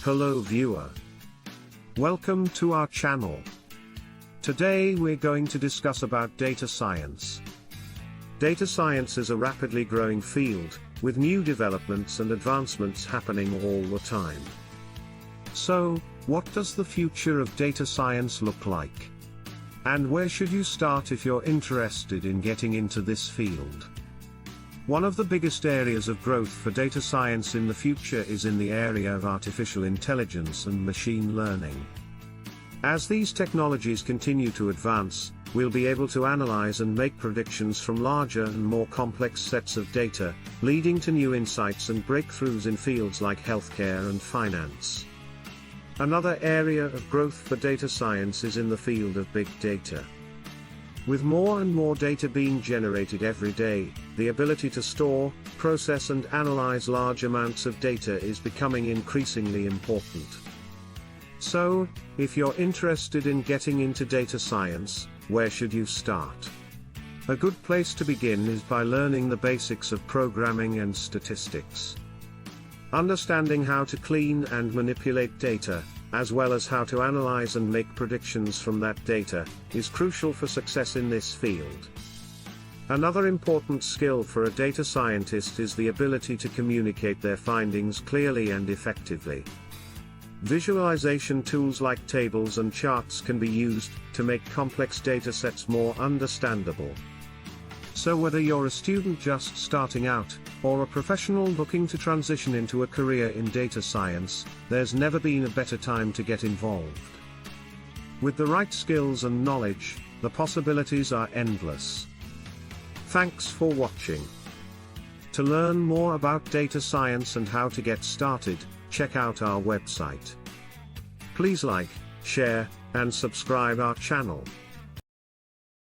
Hello viewer. Welcome to our channel. Today we're going to discuss about data science. Data science is a rapidly growing field, with new developments and advancements happening all the time. So, what does the future of data science look like? And where should you start if you're interested in getting into this field? One of the biggest areas of growth for data science in the future is in the area of artificial intelligence and machine learning. As these technologies continue to advance, we'll be able to analyze and make predictions from larger and more complex sets of data, leading to new insights and breakthroughs in fields like healthcare and finance. Another area of growth for data science is in the field of big data. With more and more data being generated every day, the ability to store, process and analyze large amounts of data is becoming increasingly important. So, if you're interested in getting into data science, where should you start? A good place to begin is by learning the basics of programming and statistics. Understanding how to clean and manipulate data, as well as how to analyze and make predictions from that data, is crucial for success in this field. Another important skill for a data scientist is the ability to communicate their findings clearly and effectively. Visualization tools like tables and charts can be used to make complex data sets more understandable. So whether you're a student just starting out, or a professional looking to transition into a career in data science, there's never been a better time to get involved. With the right skills and knowledge, the possibilities are endless. Thanks for watching. To learn more about data science and how to get started, check out our website. Please like, share, and subscribe our channel.